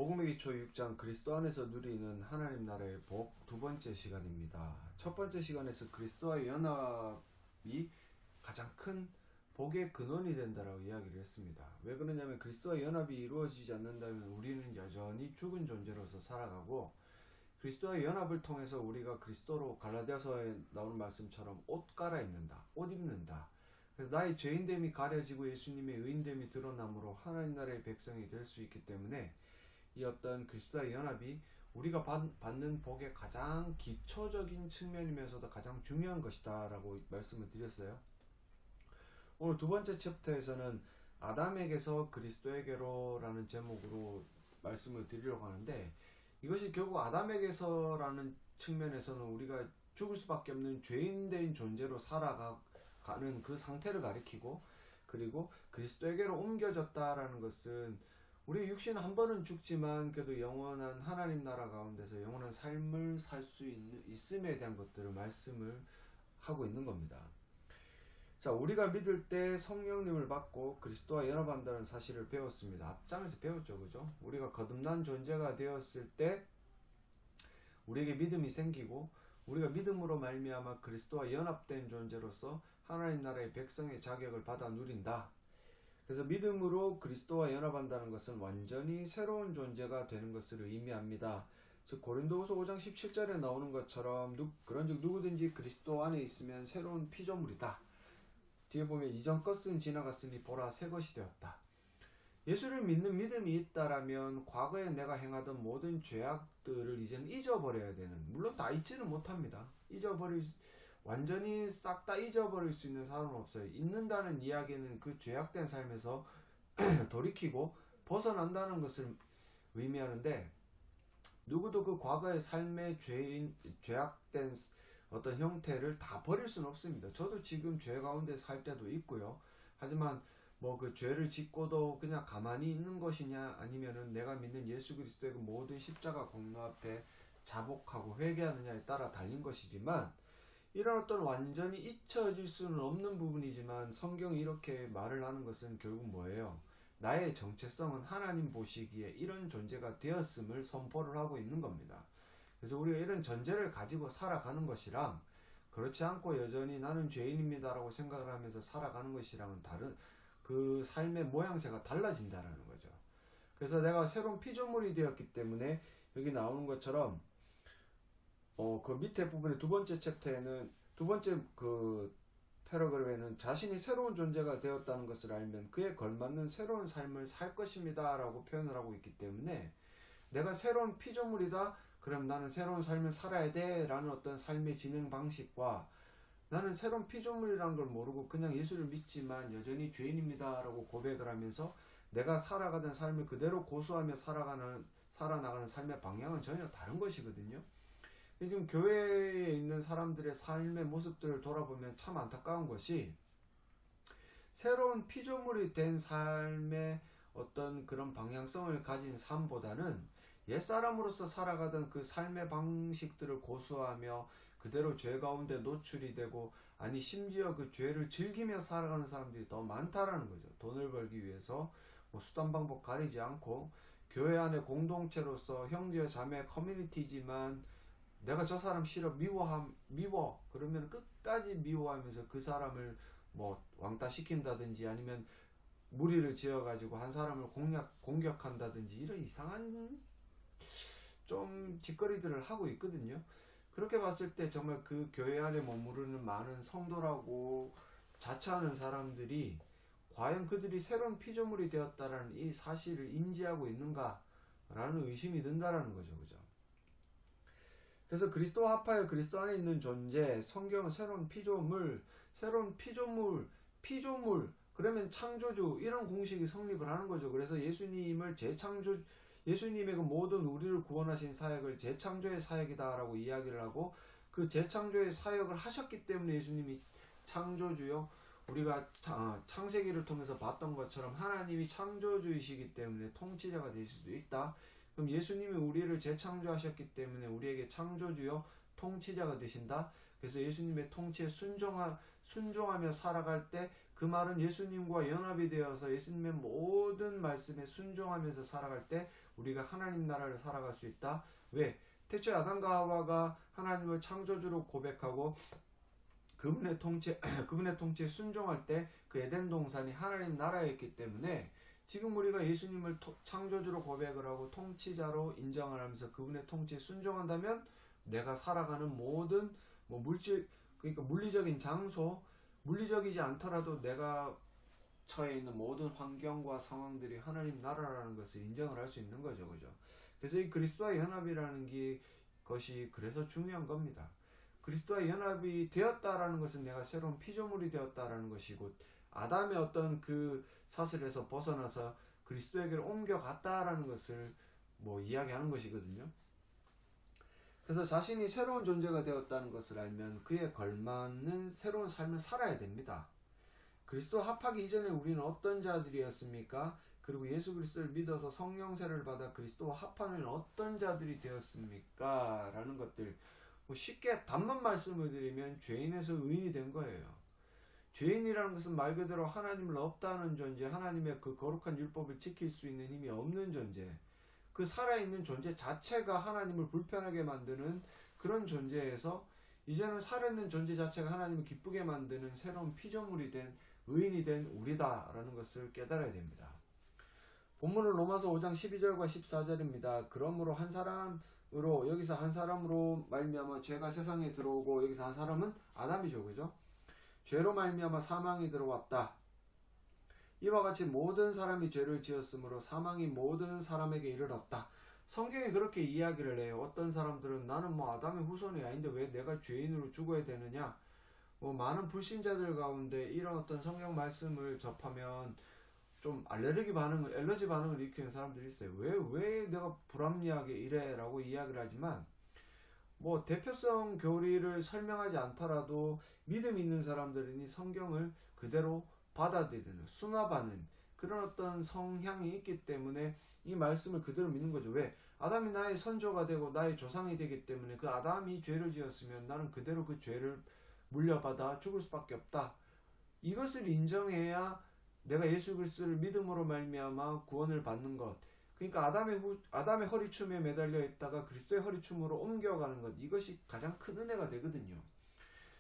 복음의 기초 6장 그리스도 안에서 누리는 하나님 나라의 복 두 번째 시간입니다. 첫 번째 시간에서 그리스도와의 연합이 가장 큰 복의 근원이 된다라고 이야기를 했습니다. 왜 그러냐면 그리스도와 연합이 이루어지지 않는다면 우리는 여전히 죽은 존재로서 살아가고, 그리스도와 연합을 통해서 우리가 그리스도로 갈라디아서에 나오는 말씀처럼 옷 갈아입는다, 옷 입는다. 그래서 나의 죄인됨이 가려지고 예수님의 의인됨이 드러남으로 하나님 나라의 백성이 될 수 있기 때문에 이 어떤 그리스도와의 연합이 우리가 받는 복의 가장 기초적인 측면이면서도 가장 중요한 것이다 라고 말씀을 드렸어요. 오늘 두 번째 챕터에서는 아담에게서 그리스도에게로 라는 제목으로 말씀을 드리려고 하는데, 이것이 결국 아담에게서라는 측면에서는 우리가 죽을 수밖에 없는 죄인된 존재로 살아가는 그 상태를 가리키고, 그리고 그리스도에게로 옮겨졌다라는 것은 우리 육신은 한 번은 죽지만 그래도 영원한 하나님 나라 가운데서 영원한 삶을 살 수 있음에 대한 것들을 말씀을 하고 있는 겁니다. 자, 우리가 믿을 때 성령님을 받고 그리스도와 연합한다는 사실을 배웠습니다. 앞장에서 배웠죠, 그죠? 우리가 거듭난 존재가 되었을 때 우리에게 믿음이 생기고, 우리가 믿음으로 말미암아 그리스도와 연합된 존재로서 하나님 나라의 백성의 자격을 받아 누린다. 그래서 믿음으로 그리스도와 연합한다는 것은 완전히 새로운 존재가 되는 것을 의미합니다. 즉 고린도후서 5장 17절에 나오는 것처럼 그런즉 누구든지 그리스도 안에 있으면 새로운 피조물이다. 뒤에 보면 이전 것은 지나갔으니 보라 새 것이 되었다. 예수를 믿는 믿음이 있다라면 과거에 내가 행하던 모든 죄악들을 이제는 잊어버려야 되는, 물론 다 잊지는 못합니다. 완전히 싹 다 잊어버릴 수 있는 사람은 없어요. 잊는다는 이야기는 그 죄악된 삶에서 돌이키고 벗어난다는 것을 의미하는데, 누구도 그 과거의 삶의 죄악된 어떤 형태를 다 버릴 수는 없습니다. 저도 지금 죄 가운데 살 때도 있고요. 하지만 뭐 그 죄를 짓고도 그냥 가만히 있는 것이냐, 아니면은 내가 믿는 예수 그리스도의 그 모든 십자가 공로 앞에 자복하고 회개하느냐에 따라 달린 것이지만, 이런 어떤 완전히 잊혀질 수는 없는 부분이지만 성경이 이렇게 말을 하는 것은 결국 뭐예요? 나의 정체성은 하나님 보시기에 이런 존재가 되었음을 선포를 하고 있는 겁니다. 그래서 우리가 이런 전제를 가지고 살아가는 것이랑, 그렇지 않고 여전히 나는 죄인입니다 라고 생각을 하면서 살아가는 것이랑은 다른, 그 삶의 모양새가 달라진다라는 거죠. 그래서 내가 새로운 피조물이 되었기 때문에 여기 나오는 것처럼 그 밑에 부분에 두 번째 챕터에는, 두 번째 그 패러그래프에는 자신이 새로운 존재가 되었다는 것을 알면 그에 걸맞는 새로운 삶을 살 것입니다 라고 표현을 하고 있기 때문에, 내가 새로운 피조물이다, 그럼 나는 새로운 삶을 살아야 돼 라는 어떤 삶의 진행 방식과, 나는 새로운 피조물이라는 걸 모르고 그냥 예수를 믿지만 여전히 죄인입니다 라고 고백을 하면서 내가 살아가던 삶을 그대로 고수하며 살아나가는 삶의 방향은 전혀 다른 것이거든요. 지금 교회에 있는 사람들의 삶의 모습들을 돌아보면 참 안타까운 것이, 새로운 피조물이 된 삶의 어떤 그런 방향성을 가진 삶보다는 옛사람으로서 살아가던 그 삶의 방식들을 고수하며 그대로 죄 가운데 노출이 되고, 아니 심지어 그 죄를 즐기며 살아가는 사람들이 더 많다라는 거죠. 돈을 벌기 위해서 뭐 수단 방법 가리지 않고 교회 안에 공동체로서 형제 자매 커뮤니티지만 내가 저 사람 싫어, 미워 그러면 끝까지 미워하면서 그 사람을 뭐 왕따 시킨다든지, 아니면 무리를 지어 가지고 한 사람을 공격한다든지, 이런 이상한 좀 짓거리들을 하고 있거든요. 그렇게 봤을 때 정말 그 교회 안에 머무르는 많은 성도라고 자처하는 사람들이 과연 그들이 새로운 피조물이 되었다라는 이 사실을 인지하고 있는가 라는 의심이 든다라는 거죠. 그죠? 그래서 그리스도와 합하여 그리스도 안에 있는 존재, 성경은 새로운 피조물, 그러면 창조주, 이런 공식이 성립을 하는 거죠. 그래서 예수님을 예수님의 그 모든 우리를 구원하신 사역을 재창조의 사역이다라고 이야기를 하고, 그 재창조의 사역을 하셨기 때문에 예수님이 창조주요, 우리가 창세기를 통해서 봤던 것처럼 하나님이 창조주이시기 때문에 통치자가 될 수도 있다. 그럼 예수님이 우리를 재창조하셨기 때문에 우리에게 창조주요 통치자가 되신다. 그래서 예수님의 통치에 순종하며 살아갈 때 그 말은 예수님과 연합이 되어서 예수님의 모든 말씀에 순종하면서 살아갈 때 우리가 하나님 나라를 살아갈 수 있다. 왜? 태초에 아담과 하와가 하나님을 창조주로 고백하고 그분의 통치에 순종할 때 그 에덴 동산이 하나님 나라였기 때문에 지금 우리가 예수님을 창조주로 고백을 하고 통치자로 인정을 하면서 그분의 통치에 순종한다면 내가 살아가는 모든 그러니까 물리적인 장소, 물리적이지 않더라도 내가 처해 있는 모든 환경과 상황들이 하나님 나라라는 것을 인정을 할 수 있는 거죠. 그죠? 그래서 이 그리스도와 연합이라는 것이 그래서 중요한 겁니다. 그리스도와 연합이 되었다라는 것은 내가 새로운 피조물이 되었다라는 것이고, 아담의 어떤 그 사슬에서 벗어나서 그리스도에게로 옮겨갔다라는 것을 이야기하는 것이거든요. 그래서 자신이 새로운 존재가 되었다는 것을 알면 그에 걸맞는 새로운 삶을 살아야 됩니다. 그리스도 합하기 이전에 우리는 어떤 자들이었습니까? 그리고 예수 그리스도를 믿어서 성령세를 받아 그리스도와 합하는 어떤 자들이 되었습니까? 라는 것들, 쉽게 단만 말씀을 드리면 죄인에서 의인이 된 거예요. 죄인이라는 것은 말 그대로 하나님을 없다는 존재, 하나님의 그 거룩한 율법을 지킬 수 있는 힘이 없는 존재, 그 살아있는 존재 자체가 하나님을 불편하게 만드는 그런 존재에서 이제는 살아있는 존재 자체가 하나님을 기쁘게 만드는 새로운 피조물이 된, 의인이 된 우리다라는 것을 깨달아야 됩니다. 본문은 로마서 5장 12절과 14절입니다. 그러므로 여기서 한 사람으로 말미암아 죄가 세상에 들어오고, 여기서 한 사람은 아담이죠. 그죠? 죄로 말미암아 사망이 들어왔다. 이와 같이 모든 사람이 죄를 지었으므로 사망이 모든 사람에게 이르렀다. 성경이 그렇게 이야기를 해요. 어떤 사람들은 나는 아담의 후손이 아닌데 왜 내가 죄인으로 죽어야 되느냐. 많은 불신자들 가운데 이런 어떤 성경 말씀을 접하면 좀 알러지 반응을 일으키는 사람들이 있어요. 왜 내가 불합리하게 이래? 라고 이야기를 하지만, 대표성 교리를 설명하지 않더라도 믿음 있는 사람들은 이 성경을 그대로 받아들이는, 수납하는 그런 어떤 성향이 있기 때문에 이 말씀을 그대로 믿는 거죠. 왜? 아담이 나의 선조가 되고 나의 조상이 되기 때문에 그 아담이 죄를 지었으면 나는 그대로 그 죄를 물려받아 죽을 수밖에 없다. 이것을 인정해야 내가 예수 그리스도를 믿음으로 말미암아 구원을 받는 것. 그러니까 아담의 허리춤에 매달려 있다가 그리스도의 허리춤으로 옮겨가는 것, 이것이 가장 큰 은혜가 되거든요.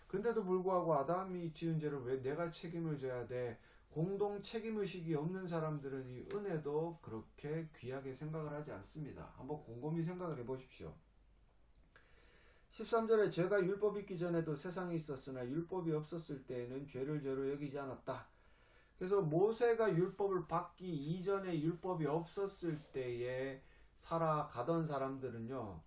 그런데도 불구하고 아담이 지은 죄를 왜 내가 책임을 져야 돼? 공동 책임의식이 없는 사람들은 이 은혜도 그렇게 귀하게 생각을 하지 않습니다. 한번 곰곰이 생각을 해보십시오. 13절에 죄가 율법이 있기 전에도 세상에 있었으나 율법이 없었을 때에는 죄를 죄로 여기지 않았다. 그래서 모세가 율법을 받기 이전에 율법이 없었을 때에 살아가던 사람들은요,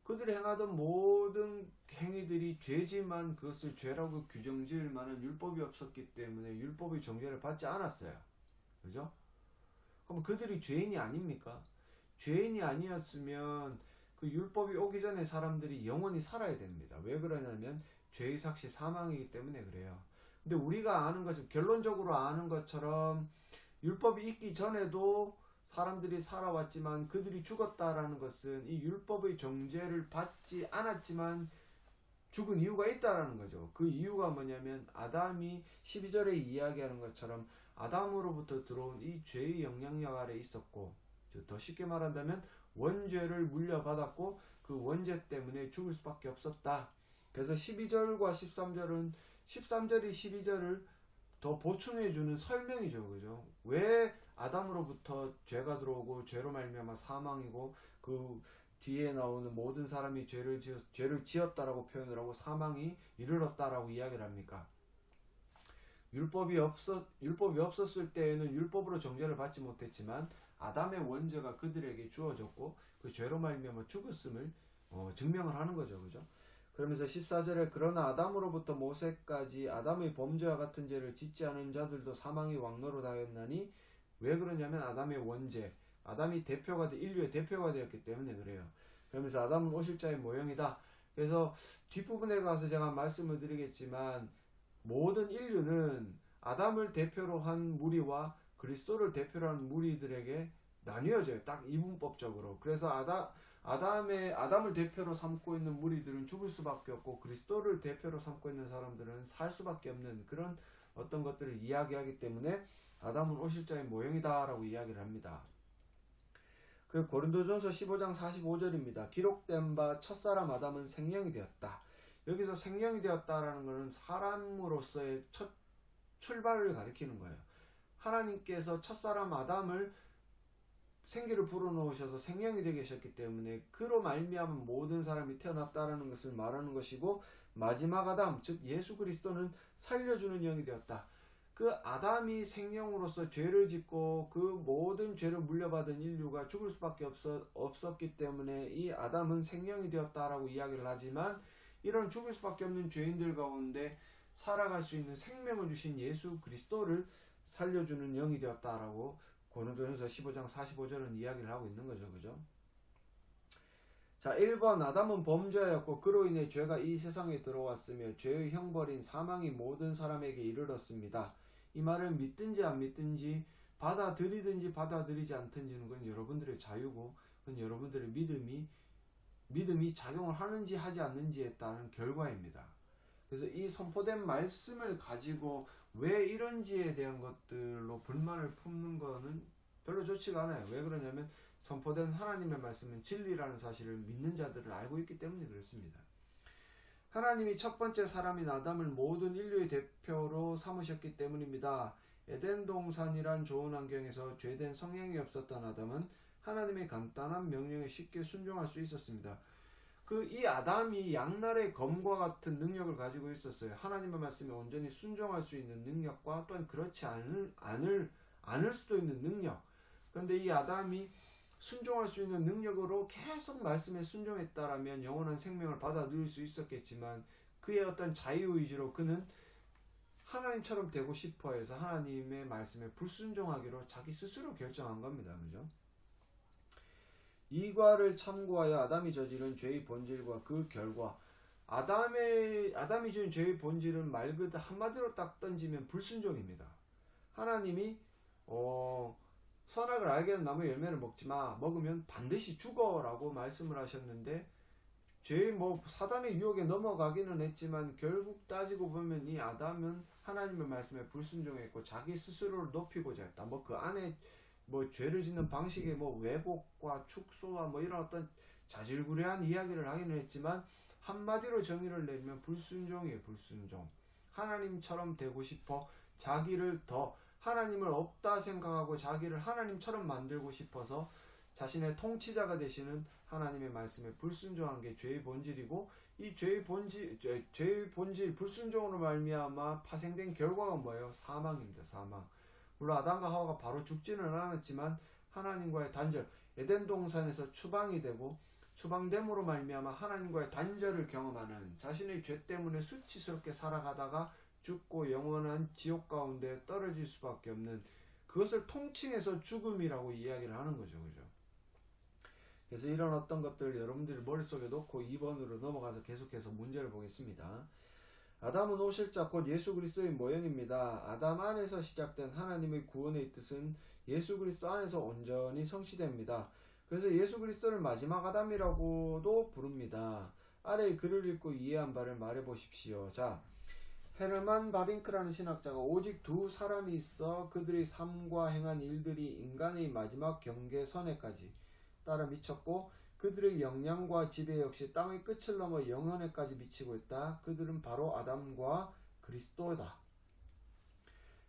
그들이 행하던 모든 행위들이 죄지만 그것을 죄라고 규정지을 만한 율법이 없었기 때문에 율법의 정죄를 받지 않았어요. 그죠? 그럼 그들이 죄인이 아닙니까? 죄인이 아니었으면 그 율법이 오기 전에 사람들이 영원히 살아야 됩니다. 왜 그러냐면 죄의 삭시 사망이기 때문에 그래요. 근데 우리가 아는 것은, 결론적으로 아는 것처럼 율법이 있기 전에도 사람들이 살아왔지만 그들이 죽었다라는 것은 이 율법의 정죄를 받지 않았지만 죽은 이유가 있다라는 거죠. 그 이유가 뭐냐면 아담이 12절에 이야기하는 것처럼 아담으로부터 들어온 이 죄의 영향력 아래 있었고, 더 쉽게 말한다면 원죄를 물려받았고 그 원죄 때문에 죽을 수밖에 없었다. 그래서 12절과 13절은 13절이 12절을 더 보충해주는 설명이죠. 그죠? 왜 아담으로부터 죄가 들어오고 죄로 말미암아 사망이고 그 뒤에 나오는 모든 사람이 죄를 지었다라고 표현을 하고 사망이 이르렀다라고 이야기를 합니까? 율법이 없었을 때에는 율법으로 정죄를 받지 못했지만 아담의 원죄가 그들에게 주어졌고 그 죄로 말미암아 죽었음을 증명을 하는 거죠. 그죠? 그러면서 14절에 그러나 아담으로부터 모세까지 아담의 범죄와 같은 죄를 짓지 않은 자들도 사망이 왕노릇하였나니, 왜 그러냐면 아담의 원죄, 아담이 인류의 대표가 되었기 때문에 그래요. 그러면서 아담은 오실자의 모형이다. 그래서 뒷부분에 가서 제가 말씀을 드리겠지만 모든 인류는 아담을 대표로 한 무리와 그리스도를 대표로 한 무리들에게 나뉘어져요. 딱 이분법적으로. 그래서 아담을 대표로 삼고 있는 무리들은 죽을 수밖에 없고 그리스도를 대표로 삼고 있는 사람들은 살 수밖에 없는 그런 어떤 것들을 이야기하기 때문에 아담은 오실자의 모형이다 라고 이야기를 합니다. 그 고린도전서 15장 45절입니다. 기록된 바 첫사람 아담은 생명이 되었다. 여기서 생명이 되었다라는 것은 사람으로서의 첫 출발을 가리키는 거예요. 하나님께서 첫사람 아담을 생기를 불어넣으셔서 생명이 되게 하셨기 때문에 그로 말미암아 모든 사람이 태어났다라는 것을 말하는 것이고, 마지막 아담 즉 예수 그리스도는 살려주는 영이 되었다. 그 아담이 생명으로서 죄를 짓고 그 모든 죄를 물려받은 인류가 죽을 수밖에 없었기 때문에 이 아담은 생명이 되었다라고 이야기를 하지만, 이런 죽을 수밖에 없는 죄인들 가운데 살아갈 수 있는 생명을 주신 예수 그리스도를 살려주는 영이 되었다라고 고린도전서 15장 45절은 이야기를 하고 있는 거죠. 그죠? 자, 1번 아담은 범죄하였고 그로 인해 죄가 이 세상에 들어왔으며 죄의 형벌인 사망이 모든 사람에게 이르렀습니다. 이 말을 믿든지 안 믿든지 받아들이든지 받아들이지 않든지는 건 여러분들의 자유고, 그건 여러분들의 믿음이 작용을 하는지 하지 않는지에 따른 결과입니다. 그래서 이 선포된 말씀을 가지고 왜 이런지에 대한 것들로 불만을 품는 거는 별로 좋지가 않아요. 왜 그러냐면 선포된 하나님의 말씀은 진리라는 사실을 믿는 자들을 알고 있기 때문에 그렇습니다. 하나님이 첫 번째 사람인 아담을 모든 인류의 대표로 삼으셨기 때문입니다. 에덴 동산이란 좋은 환경에서 죄된 성향이 없었던 아담은 하나님의 간단한 명령에 쉽게 순종할 수 있었습니다. 이 아담이 양날의 검과 같은 능력을 가지고 있었어요. 하나님의 말씀에 온전히 순종할 수 있는 능력과 또한 그렇지 않을 수도 있는 능력. 그런데 이 아담이 순종할 수 있는 능력으로 계속 말씀에 순종했다라면 영원한 생명을 받아 누릴 수 있었겠지만, 그의 어떤 자유의지로 그는 하나님처럼 되고 싶어 해서 하나님의 말씀에 불순종하기로 자기 스스로 결정한 겁니다. 그죠? 이과를 참고하여 아담이 저지른 죄의 본질과 그 결과. 아담이 지은 죄의 본질은 말 그대로 한마디로 딱 던지면 불순종입니다. 하나님이 선악을 알게 된 나무의 열매를 먹지 마, 먹으면 반드시 죽어라고 말씀을 하셨는데, 사단의 유혹에 넘어가기는 했지만 결국 따지고 보면 이 아담은 하나님의 말씀에 불순종했고 자기 스스로를 높이고자 했다. 그 안에 죄를 짓는 방식의 왜곡과 축소와 이런 어떤 자질구레한 이야기를 하기는 했지만, 한마디로 정의를 내리면 불순종이에요. 불순종. 하나님처럼 되고 싶어 자기를 더 하나님을 없다 생각하고 자기를 하나님처럼 만들고 싶어서 자신의 통치자가 되시는 하나님의 말씀에 불순종한 게 죄의 본질이고, 이 죄의 본질 불순종으로 말미암아 파생된 결과가 뭐예요? 사망입니다. 사망. 물론 아담과 하와가 바로 죽지는 않았지만 하나님과의 단절, 에덴 동산에서 추방이 되고 추방됨으로 말미암아 하나님과의 단절을 경험하는, 자신의 죄 때문에 수치스럽게 살아가다가 죽고 영원한 지옥 가운데 떨어질 수밖에 없는, 그것을 통칭해서 죽음이라고 이야기를 하는 거죠. 그죠? 그래서 이런 어떤 것들을 여러분들이 머릿속에 놓고 2번으로 넘어가서 계속해서 문제를 보겠습니다. 아담은 오실자 곧 예수 그리스도의 모형입니다. 아담 안에서 시작된 하나님의 구원의 뜻은 예수 그리스도 안에서 온전히 성취됩니다. 그래서 예수 그리스도를 마지막 아담이라고도 부릅니다. 아래의 글을 읽고 이해한 바를 말해 보십시오. 자, 헤르만 바빙크라는 신학자가 오직 두 사람이 있어 그들의 삶과 행한 일들이 인간의 마지막 경계선에까지 따라 미쳤고 그들의 영향과 지배 역시 땅의 끝을 넘어 영원에까지 미치고 있다. 그들은 바로 아담과 그리스도다.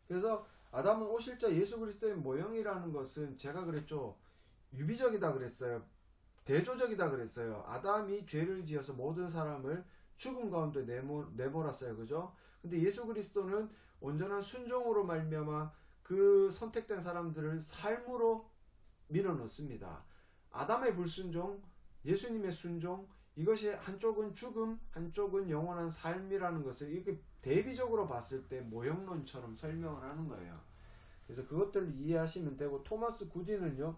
그래서 아담은 오실자 예수 그리스도의 모형이라는 것은 제가 그랬죠. 유비적이다 그랬어요. 대조적이다 그랬어요. 아담이 죄를 지어서 모든 사람을 죽음 가운데 내몰았어요. 그죠? 근데 예수 그리스도는 온전한 순종으로 말미암아 그 선택된 사람들을 삶으로 밀어넣습니다. 아담의 불순종, 예수님의 순종, 이것이 한쪽은 죽음, 한쪽은 영원한 삶이라는 것을 이렇게 대비적으로 봤을 때 모형론처럼 설명을 하는 거예요. 그래서 그것들을 이해하시면 되고, 토마스 구디는요,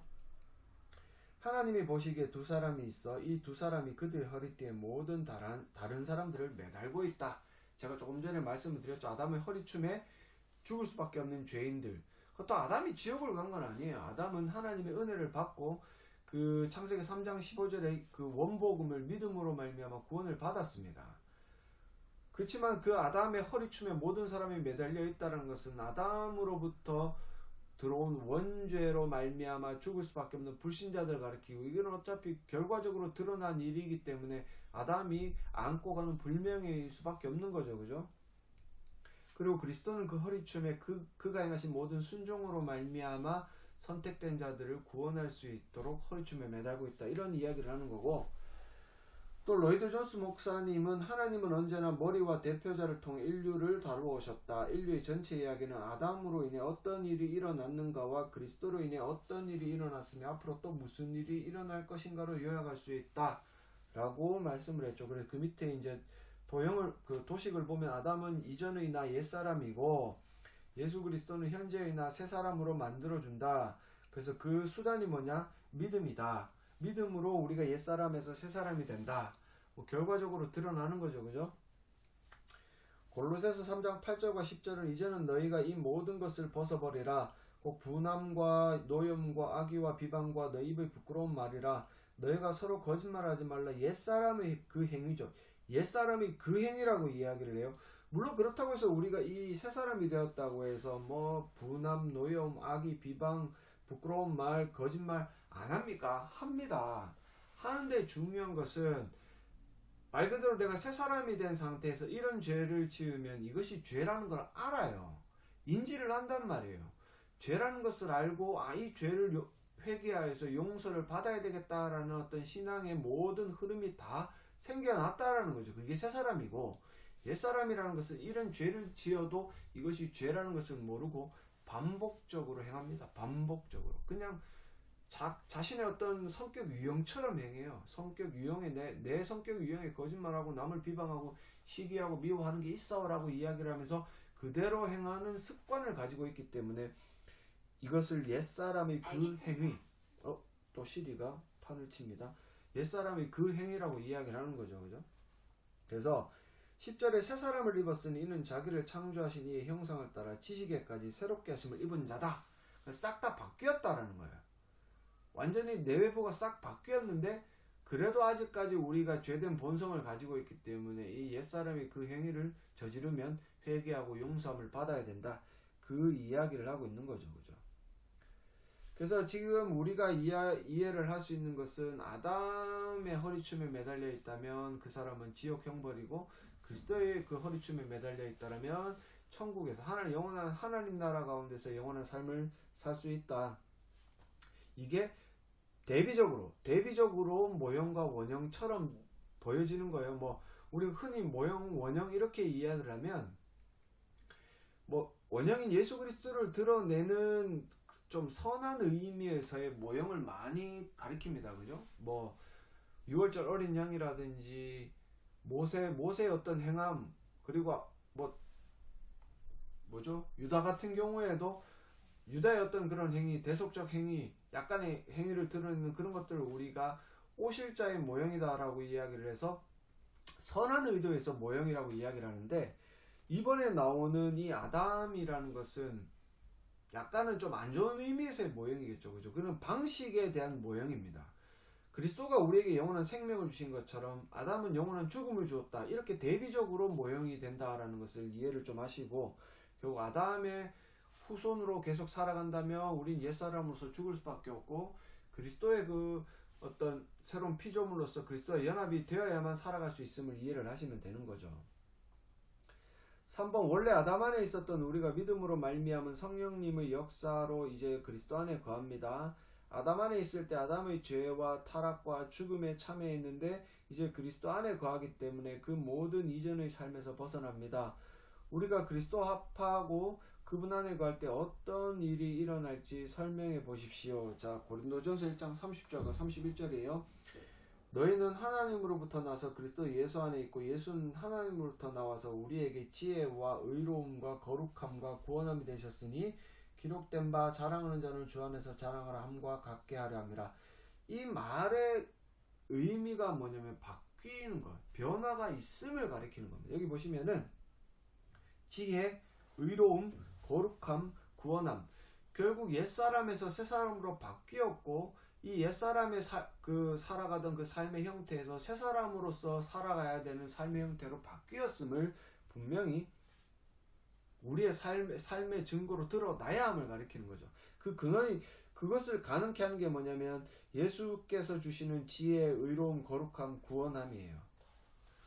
하나님이 보시기에 두 사람이 있어 이 두 사람이 그들의 허리띠에 모든 다른 사람들을 매달고 있다. 제가 조금 전에 말씀을 드렸죠. 아담의 허리춤에 죽을 수밖에 없는 죄인들. 그것도 아담이 지옥을 간 건 아니에요. 아담은 하나님의 은혜를 받고 그 창세기 3장 15절에 그 원복음을 믿음으로 말미암아 구원을 받았습니다. 그렇지만 그 아담의 허리춤에 모든 사람이 매달려 있다는 것은 아담으로부터 들어온 원죄로 말미암아 죽을 수밖에 없는 불신자들을 가리키고, 이건 어차피 결과적으로 드러난 일이기 때문에 아담이 안고 가는 불명예일 수밖에 없는 거죠. 그죠? 그리고 그리스도는 그 허리춤에 그가 행하신 모든 순종으로 말미암아 선택된 자들을 구원할 수 있도록 허리춤에 매달고 있다, 이런 이야기를 하는 거고, 또 로이드 존스 목사님은 하나님은 언제나 머리와 대표자를 통해 인류를 다루어 오셨다. 인류의 전체 이야기는 아담으로 인해 어떤 일이 일어났는가와 그리스도로 인해 어떤 일이 일어났으며 앞으로 또 무슨 일이 일어날 것인가로 요약할 수 있다 라고 말씀을 했죠. 그래서 그 밑에 이제 도식을 보면 아담은 이전의 나 옛사람이고 예수 그리스도는 현재의 나 새사람으로 만들어준다. 그래서 그 수단이 뭐냐? 믿음이다. 믿음으로 우리가 옛사람에서 새사람이 된다. 뭐 결과적으로 드러나는 거죠. 그죠? 골로새서 3장 8절과 10절은 이제는 너희가 이 모든 것을 벗어버리라. 곧 분함과 노염과 악의와 비방과 너희 입의 부끄러운 말이라. 너희가 서로 거짓말하지 말라. 옛사람의 그 행위죠. 옛사람이 그 행위라고 이야기를 해요. 물론 그렇다고 해서 우리가 이 새사람이 되었다고 해서 뭐 분함, 노염, 악의, 비방, 부끄러운 말, 거짓말 안 합니까? 합니다. 하는데 중요한 것은 말 그대로 내가 새 사람이 된 상태에서 이런 죄를 지으면 이것이 죄라는 걸 알아요. 인지를 한단 말이에요. 죄라는 것을 알고 이 죄를 회개하여서 용서를 받아야 되겠다라는 어떤 신앙의 모든 흐름이 다 생겨났다라는 거죠. 그게 새 사람이고, 옛 사람이라는 것은 이런 죄를 지어도 이것이 죄라는 것을 모르고 반복적으로 행합니다. 반복적으로. 그냥 자신의 어떤 성격 유형처럼 행해요. 성격 유형에 내 성격 유형에 거짓말하고 남을 비방하고 시기하고 미워하는 게 있어라고 이야기를 하면서 그대로 행하는 습관을 가지고 있기 때문에 이것을 옛사람의 그 행위, 또 시리가 판을 칩니다. 옛사람의 그 행위라고 이야기를 하는 거죠. 그죠? 그래서 10절에 새 사람을 입었으니 이는 자기를 창조하신 이의 형상을 따라 지식에까지 새롭게 하심을 입은 자다. 싹 다 바뀌었다라는 거예요. 완전히 내외부가 싹 바뀌었는데 그래도 아직까지 우리가 죄된 본성을 가지고 있기 때문에 이 옛사람이 그 행위를 저지르면 회개하고 용서함을 받아야 된다. 그 이야기를 하고 있는 거죠. 그죠? 그래서 지금 우리가 이해를 할 수 있는 것은 아담의 허리춤에 매달려 있다면 그 사람은 지옥 형벌이고, 그리스도의 그 허리춤에 매달려 있다면 천국에서 영원한 하나님 나라 가운데서 영원한 삶을 살 수 있다. 이게 대비적으로 모형과 원형처럼 보여지는 거예요. 뭐 우리 흔히 모형, 원형 이렇게 이해를 하면 뭐 원형인 예수 그리스도를 드러내는 좀 선한 의미에서의 모형을 많이 가리킵니다. 그죠? 뭐 6월절 어린 양이라든지 모세의 어떤 행함, 그리고 유다 같은 경우에도 유다의 어떤 그런 행위, 대속적 행위, 약간의 행위를 드러내는 그런 것들을 우리가 오실자의 모형이다라고 이야기를 해서 선한 의도에서 모형이라고 이야기를 하는데, 이번에 나오는 이 아담이라는 것은 약간은 좀 안 좋은 의미에서의 모형이겠죠. 그죠? 그런 방식에 대한 모형입니다. 그리스도가 우리에게 영원한 생명을 주신 것처럼 아담은 영원한 죽음을 주었다. 이렇게 대비적으로 모형이 된다라는 것을 이해를 좀 하시고, 결국 아담의 후손으로 계속 살아간다면 우린 옛사람으로서 죽을 수밖에 없고, 그리스도의 그 어떤 새로운 피조물로서 그리스도와 연합이 되어야만 살아갈 수 있음을 이해를 하시면 되는 거죠. 3번, 원래 아담 안에 있었던 우리가 믿음으로 말미암은 성령님의 역사로 이제 그리스도 안에 거합니다. 아담 안에 있을 때 아담의 죄와 타락과 죽음에 참여했는데 이제 그리스도 안에 거하기 때문에 그 모든 이전의 삶에서 벗어납니다. 우리가 그리스도 합하고 그분 안에 거할 때 어떤 일이 일어날지 설명해 보십시오. 자, 고린도전서 1장 30절과 31절이에요. 너희는 하나님으로부터 나서 그리스도 예수 안에 있고 예수는 하나님으로부터 나와서 우리에게 지혜와 의로움과 거룩함과 구원함이 되셨으니 기록된 바 자랑하는 자는 주 안에서 자랑하라 함과 같게 하려 함이라. 이 말의 의미가 뭐냐면 바뀌는 것, 변화가 있음을 가리키는 겁니다. 여기 보시면은 지혜, 의로움, 거룩함, 구원함, 결국 옛사람에서 새사람으로 바뀌었고 이 옛사람의 살아가던 그 삶의 형태에서 새 사람으로서 살아가야 되는 삶의 형태로 바뀌었음을 분명히 우리의 삶의 증거로 드러나야 함을 가리키는 거죠. 그 근원이, 그것을 가능케 하는 게 뭐냐면 예수께서 주시는 지혜, 의로움, 거룩함, 구원함이에요.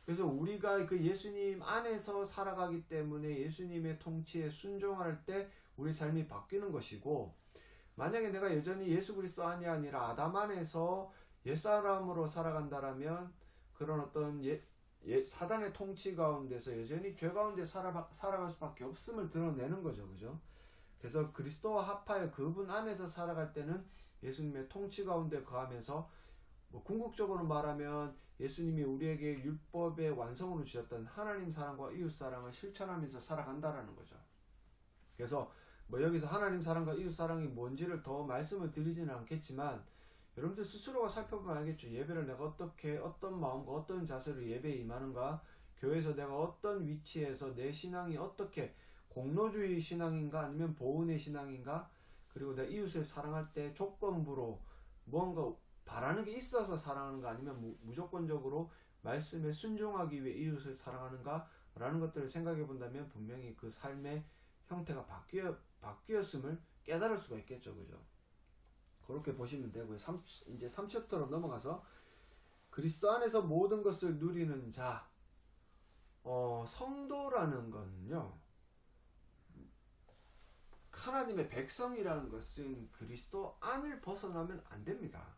그래서 우리가 그 예수님 안에서 살아가기 때문에 예수님의 통치에 순종할 때 우리 삶이 바뀌는 것이고, 만약에 내가 여전히 예수 그리스도 안이 아니라 아담 안에서 옛사람으로 살아간다라면 그런 어떤 사단의 통치 가운데서 여전히 죄 가운데 살아갈 수밖에 없음을 드러내는 거죠. 그죠? 그래서 그리스도와 합하여 그분 안에서 살아갈 때는 예수님의 통치 가운데 거하면서, 뭐 궁극적으로 말하면 예수님이 우리에게 율법의 완성으로 주셨던 하나님 사랑과 이웃 사랑을 실천하면서 살아간다라는 거죠. 그래서 뭐 여기서 하나님 사랑과 이웃 사랑이 뭔지를 더 말씀을 드리지는 않겠지만, 여러분들 스스로가 살펴보면 알겠죠. 예배를 내가 어떻게, 어떤 마음과 어떤 자세로 예배에 임하는가, 교회에서 내가 어떤 위치에서 내 신앙이 어떻게 공로주의 신앙인가 아니면 보은의 신앙인가, 그리고 내 이웃을 사랑할 때 조건부로 뭔가 바라는 게 있어서 사랑하는가 아니면 무조건적으로 말씀에 순종하기 위해 이웃을 사랑하는가 라는 것들을 생각해 본다면 분명히 그 삶의 형태가 바뀌었음을 깨달을 수가 있겠죠. 그죠? 그렇게 보시면 되고요. 이제 3챕터로 넘어가서 그리스도 안에서 모든 것을 누리는 자, 성도라는 건요, 하나님의 백성이라는 것은 그리스도 안을 벗어나면 안 됩니다.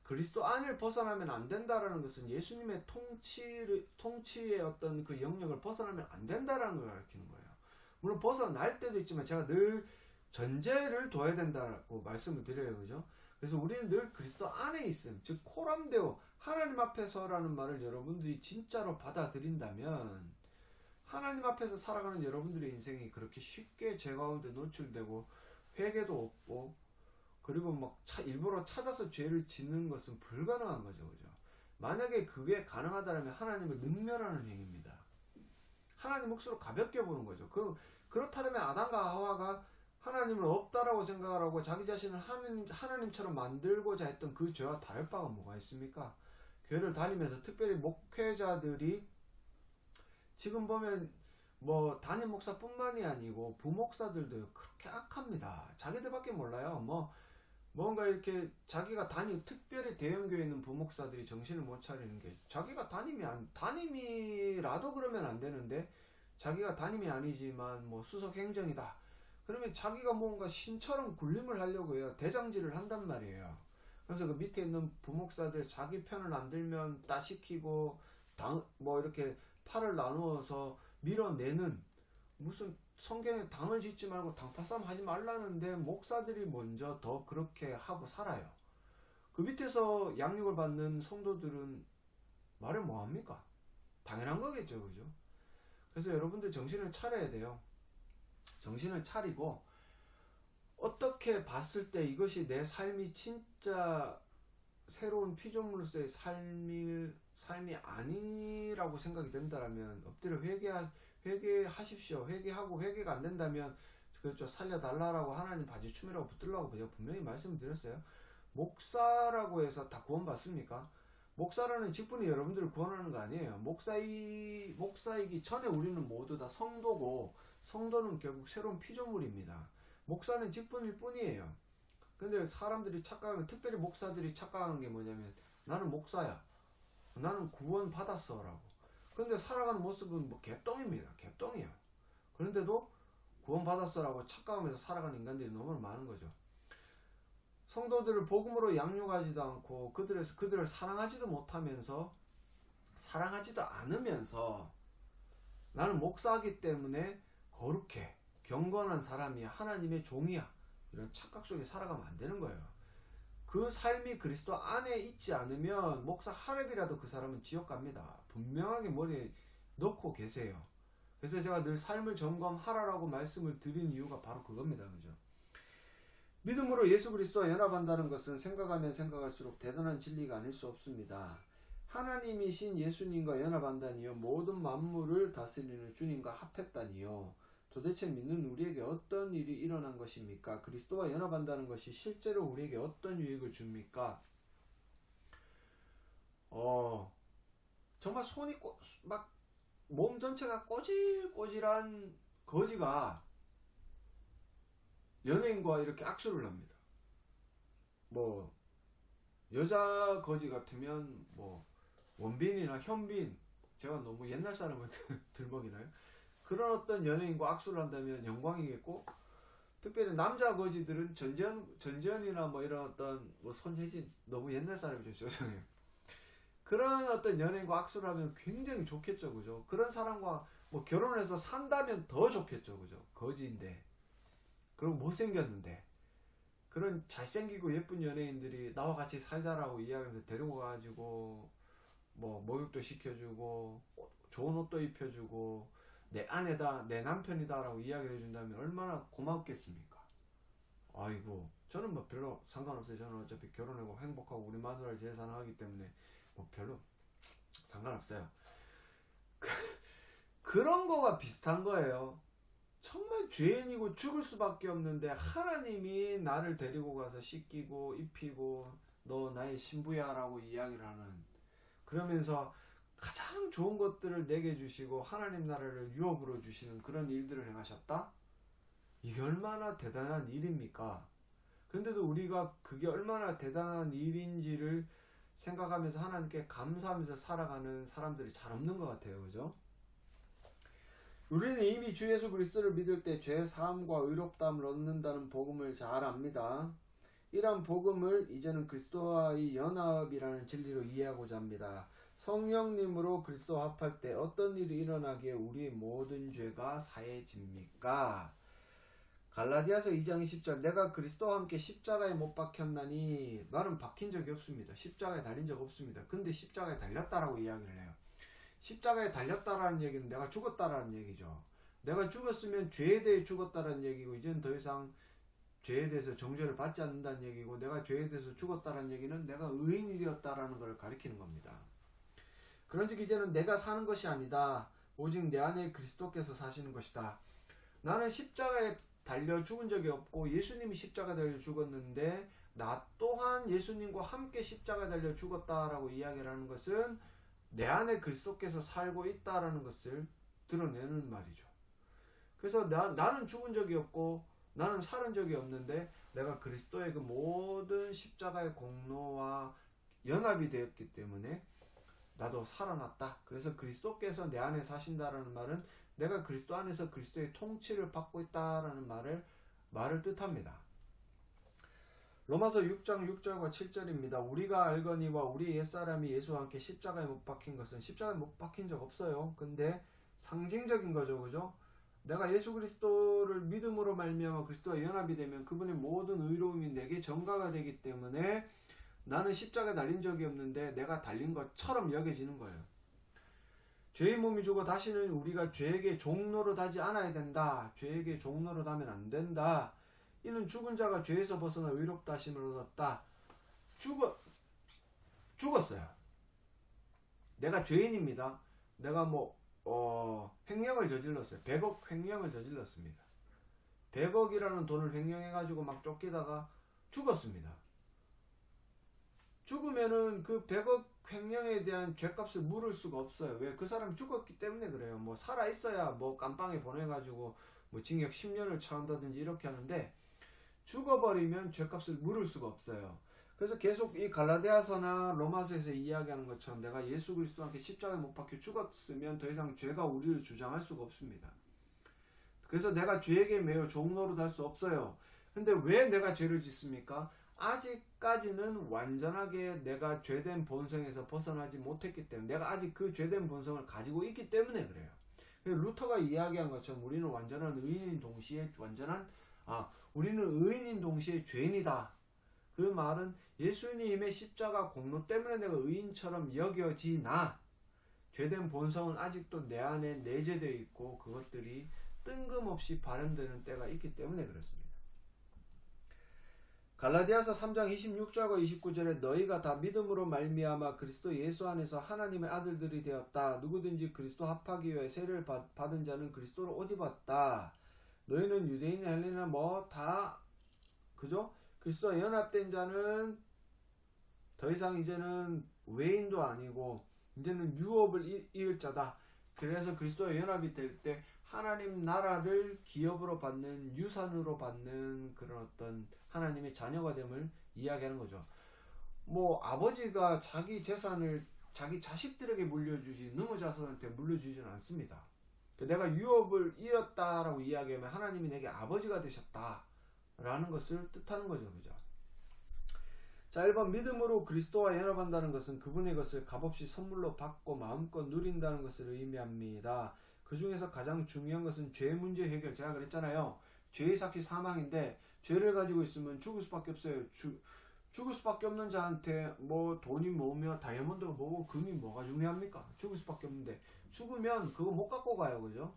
그리스도 안을 벗어나면 안 된다라는 것은 예수님의 통치의 어떤 그 영역을 벗어나면 안 된다라는 걸 가르치는 거예요. 물론 벗어날 때도 있지만 제가 늘 전제를 둬야 된다고 말씀을 드려요. 그죠? 그래서 우리는 늘 그리스도 안에 있음, 즉 코람데오, 하나님 앞에서라는 말을 여러분들이 진짜로 받아들인다면 하나님 앞에서 살아가는 여러분들의 인생이 그렇게 쉽게 죄 가운데 노출되고 회개도 없고, 그리고 막 일부러 찾아서 죄를 짓는 것은 불가능한 거죠. 그죠? 만약에 그게 가능하다면 하나님을 능멸하는 행위입니다. 하나님 몫으로 가볍게 보는 거죠. 그렇다면 아담과 하와가 하나님을 없다라고 생각하고 자기 자신을 하나님처럼 만들고자 했던 그 죄와 다를 바가 뭐가 있습니까? 교회를 다니면서 특별히 목회자들이 지금 보면 뭐 담임 목사뿐만이 아니고 부목사들도 그렇게 악합니다. 자기들밖에 몰라요. 뭔가 이렇게 자기가 특별히 대형교회에 있는 부목사들이 정신을 못 차리는 게, 자기가 담임이라도 그러면 안 되는데, 자기가 담임이 아니지만 뭐 수석 행정이다 그러면 자기가 뭔가 신처럼 군림을 하려고 해요. 대장질을 한단 말이에요. 그래서 그 밑에 있는 부목사들 자기 편을 안 들면 따시키고 뭐 이렇게 팔을 나누어서 밀어내는, 무슨 성경에 당을 짓지 말고 당파싸움 하지 말라는데 목사들이 먼저 더 그렇게 하고 살아요. 그 밑에서 양육을 받는 성도들은 말을 뭐합니까? 당연한 거겠죠. 그죠? 그래서 여러분들 정신을 차려야 돼요. 정신을 차리고 어떻게 봤을 때 이것이 내 삶이 진짜 새로운 피조물로서의 삶이 아니라고 생각이 된다면 엎드려 회개하십시오. 회개하고 회개가 안 된다면 그렇죠, 살려달라고 하나님 바지춤이라고 붙들라고 제가 분명히 말씀드렸어요. 목사라고 해서 다 구원받습니까? 목사라는 직분이 여러분들을 구원하는 거 아니에요. 목사이기 전에 우리는 모두 다 성도고, 성도는 결국 새로운 피조물입니다. 목사는 직분일 뿐이에요. 근데 사람들이 착각하는, 특별히 목사들이 착각하는 게 뭐냐면 나는 목사야, 나는 구원 받았어 라고. 근데 살아가는 모습은 뭐 개똥입니다. 개똥이에요. 그런데도 구원 받았어 라고 착각하면서 살아가는 인간들이 너무 많은 거죠. 성도들을 복음으로 양육하지도 않고 그들을 사랑하지도 못하면서, 사랑하지도 않으면서 나는 목사이기 때문에 거룩해, 경건한 사람이야, 하나님의 종이야, 이런 착각 속에 살아가면 안 되는 거예요. 그 삶이 그리스도 안에 있지 않으면 목사 하루이라도 그 사람은 지옥 갑니다. 분명하게 머리에 넣고 계세요. 그래서 제가 늘 삶을 점검하라라고 말씀을 드린 이유가 바로 그겁니다. 그죠? 믿음으로 예수 그리스도와 연합한다는 것은 생각하면 생각할수록 대단한 진리가 아닐 수 없습니다. 하나님이신 예수님과 연합한다니요, 모든 만물을 다스리는 주님과 합했다니요, 도대체 믿는 우리에게 어떤 일이 일어난 것입니까? 그리스도와 연합한다는 것이 실제로 우리에게 어떤 유익을 줍니까? 정말 손이 막 몸 전체가 꼬질꼬질한 거지가 연예인과 이렇게 악수를 합니다. 뭐 여자 거지 같으면 뭐 원빈이나 현빈, 제가 너무 옛날 사람을 들먹이나요? 그런 어떤 연예인과 악수를 한다면 영광이겠고, 특별히 남자 거지들은 전지현이나 뭐 이런 어떤 뭐 손예진, 너무 옛날 사람이죠. 죄송해요. 그런 어떤 연예인과 악수를 하면 굉장히 좋겠죠, 그죠? 그런 사람과 뭐 결혼해서 산다면 더 좋겠죠, 그죠? 거지인데, 그리고 못생겼는데, 그런 잘생기고 예쁜 연예인들이 나와 같이 살자라고 이야기하면서 데리고 가가지고 뭐 목욕도 시켜주고 좋은 옷도 입혀주고 내 아내다, 내 남편이다 라고 이야기를 해준다면 얼마나 고맙겠습니까? 아이고, 저는 뭐 별로 상관없어요. 저는 어차피 결혼하고 행복하고 우리 마누라를 제일 사랑하기 때문에 뭐 별로 상관없어요. 그런 거와 비슷한 거예요. 정말 죄인이고 죽을 수밖에 없는데 하나님이 나를 데리고 가서 씻기고 입히고 너 나의 신부야 라고 이야기를 하는, 그러면서 가장 좋은 것들을 내게 주시고 하나님 나라를 유업으로 주시는 그런 일들을 행하셨다? 이게 얼마나 대단한 일입니까? 근데도 우리가 그게 얼마나 대단한 일인지를 생각하면서 하나님께 감사하면서 살아가는 사람들이 잘 없는 것 같아요. 그죠? 우리는 이미 주 예수 그리스도를 믿을 때 죄 사함과 의롭다함을 얻는다는 복음을 잘 압니다. 이러한 복음을 이제는 그리스도와의 연합이라는 진리로 이해하고자 합니다. 성령님으로 그리스도와 합할 때 어떤 일이 일어나기에 우리의 모든 죄가 사해집니까? 갈라디아서 2장 20절, 내가 그리스도와 함께 십자가에 못 박혔나니, 나는 박힌 적이 없습니다. 십자가에 달린 적 없습니다. 근데 십자가에 달렸다라고 이야기를 해요. 십자가에 달렸다라는 얘기는 내가 죽었다라는 얘기죠. 내가 죽었으면 죄에 대해 죽었다라는 얘기고, 이제는 더 이상 죄에 대해서 정죄를 받지 않는다는 얘기고, 내가 죄에 대해서 죽었다라는 얘기는 내가 의인이 되었다라는 걸 가리키는 겁니다. 그런즉 이제는 내가 사는 것이 아니다. 오직 내 안에 그리스도께서 사시는 것이다. 나는 십자가에 달려 죽은 적이 없고 예수님이 십자가에 달려 죽었는데 나 또한 예수님과 함께 십자가에 달려 죽었다라고 이야기를 하는 것은 내 안에 그리스도께서 살고 있다라는 것을 드러내는 말이죠. 그래서 나는 죽은 적이 없고 나는 살은 적이 없는데 내가 그리스도의 그 모든 십자가의 공로와 연합이 되었기 때문에 나도 살아났다. 그래서 그리스도께서 내 안에 사신다라는 말은 내가 그리스도 안에서 그리스도의 통치를 받고 있다라는 말을 뜻합니다. 로마서 6장 6절과 7절입니다. 우리가 알거니와 우리 옛사람이 예수와 함께 십자가에 못 박힌 것은, 십자가에 못 박힌 적 없어요. 근데 상징적인 거죠. 그죠? 내가 예수 그리스도를 믿음으로 말미암아 그리스도와 연합이 되면 그분의 모든 의로움이 내게 전가가 되기 때문에 나는 십자가에 달린 적이 없는데 내가 달린 것처럼 여겨지는 거예요. 죄의 몸이 죽어 다시는 우리가 죄에게 종노릇하지 않아야 된다. 죄에게 종노릇하면 안 된다. 이는 죽은 자가 죄에서 벗어나 의롭다 하심을 얻었다. 죽었어요. 내가 죄인입니다. 내가 횡령을 저질렀어요. 100억 횡령을 저질렀습니다. 100억이라는 돈을 횡령해가지고 막 쫓기다가 죽었습니다. 죽으면은 그 100억 횡령에 대한 죄값을 물을 수가 없어요. 왜? 그 사람이 죽었기 때문에 그래요. 뭐 살아있어야 뭐 깜빵에 보내가지고 뭐 징역 10년을 처한다든지 이렇게 하는데, 죽어버리면 죄값을 물을 수가 없어요. 그래서 계속 이 갈라디아서나 로마서에서 이야기하는 것처럼 내가 예수 그리스도와 함께 십자가에 못 박혀 죽었으면 더 이상 죄가 우리를 주장할 수가 없습니다. 그래서 내가 죄에게 매여 종노릇 할 수 없어요. 근데 왜 내가 죄를 짓습니까? 아직까지는 완전하게 내가 죄된 본성에서 벗어나지 못했기 때문에, 내가 아직 그 죄된 본성을 가지고 있기 때문에 그래요. 루터가 이야기한 것처럼 우리는 완전한 의인인 동시에 우리는 의인인 동시에 죄인이다. 그 말은 예수님의 십자가 공로 때문에 내가 의인처럼 여겨지나 죄된 본성은 아직도 내 안에 내재되어 있고 그것들이 뜬금없이 발현되는 때가 있기 때문에 그렇습니다. 갈라디아서 3장 26절과 29절에 너희가 다 믿음으로 말미암아 그리스도 예수 안에서 하나님의 아들들이 되었다. 누구든지 그리스도 합하기 위해 세례를 받은 자는 그리스도로 옷 입었다. 너희는 유대인, 헬레나 뭐 다 그죠? 그리스도와 연합된 자는 더 이상 이제는 외인도 아니고 이제는 유업을 이을 자다. 그래서 그리스도와 연합이 될 때 하나님 나라를 기업으로 받는, 유산으로 받는 그런 어떤 하나님의 자녀가 됨을 이야기하는 거죠. 뭐 아버지가 자기 재산을 자기 자식들에게 물려주지 누무 자손한테 물려주지는 않습니다. 내가 유업을 이었다라고 이야기하면 하나님이 내게 아버지가 되셨다라는 것을 뜻하는 거죠. 그죠? 자, 1번 믿음으로 그리스도와 연합한다는 것은 그분의 것을 값없이 선물로 받고 마음껏 누린다는 것을 의미합니다. 그 중에서 가장 중요한 것은 죄 문제 해결. 제가 그랬잖아요. 죄의 삭시 사망인데 죄를 가지고 있으면 죽을 수밖에 없어요. 죽을 수밖에 없는 자한테 뭐 돈이 뭐며 다이아몬드가 뭐고 금이 뭐가 중요합니까? 죽을 수밖에 없는데 죽으면 그거 못 갖고 가요. 그죠?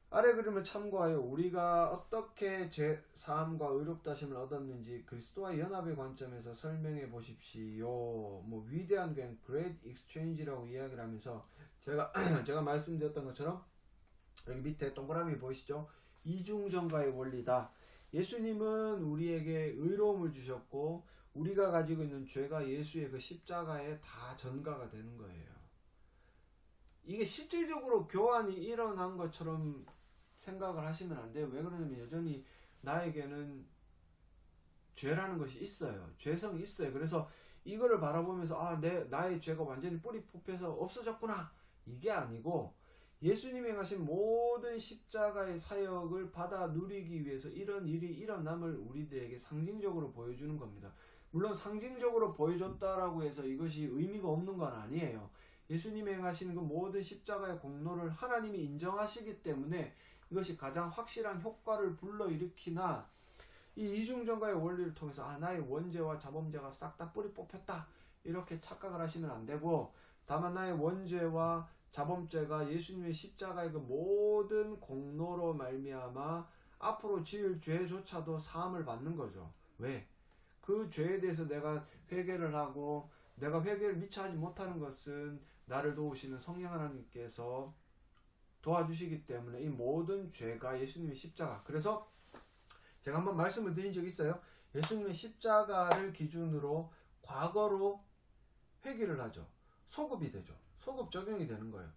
아래 그림을 참고하여 우리가 어떻게 죄 사함과 의롭다심을 얻었는지 그리스도와 연합의 관점에서 설명해 보십시오. 뭐 위대한 교회 Great Exchange라고 이야기를 하면서 제가 말씀드렸던 것처럼 여기 밑에 동그라미 보이시죠? 이중전가의 원리다. 예수님은 우리에게 의로움을 주셨고 우리가 가지고 있는 죄가 예수의 그 십자가에 다 전가가 되는 거예요. 이게 실질적으로 교환이 일어난 것처럼 생각을 하시면 안 돼요. 왜 그러냐면 여전히 나에게는 죄라는 것이 있어요. 죄성이 있어요. 그래서 이거를 바라보면서 나의 죄가 완전히 뿌리 뽑혀서 없어졌구나. 이게 아니고 예수님이 행하신 모든 십자가의 사역을 받아 누리기 위해서 이런 일이 일어남을 우리들에게 상징적으로 보여주는 겁니다. 물론 상징적으로 보여줬다라고 해서 이것이 의미가 없는 건 아니에요. 예수님이 행하신 그 모든 십자가의 공로를 하나님이 인정하시기 때문에 이것이 가장 확실한 효과를 불러일으키나 이 이중전가의 원리를 통해서 나의 원죄와 자범죄가 싹 다 뿌리 뽑혔다 이렇게 착각을 하시면 안 되고 다만 나의 원죄와 자범죄가 예수님의 십자가의 그 모든 공로로 말미암아 앞으로 지을 죄조차도 사함을 받는 거죠. 왜? 그 죄에 대해서 내가 회개를 하고 내가 회개를 미처 하지 못하는 것은 나를 도우시는 성령 하나님께서 도와주시기 때문에 이 모든 죄가 예수님의 십자가. 그래서 제가 한번 말씀을 드린 적이 있어요. 예수님의 십자가를 기준으로 과거로 회개를 하죠. 소급이 되죠. 소급 적용이 되는 거예요.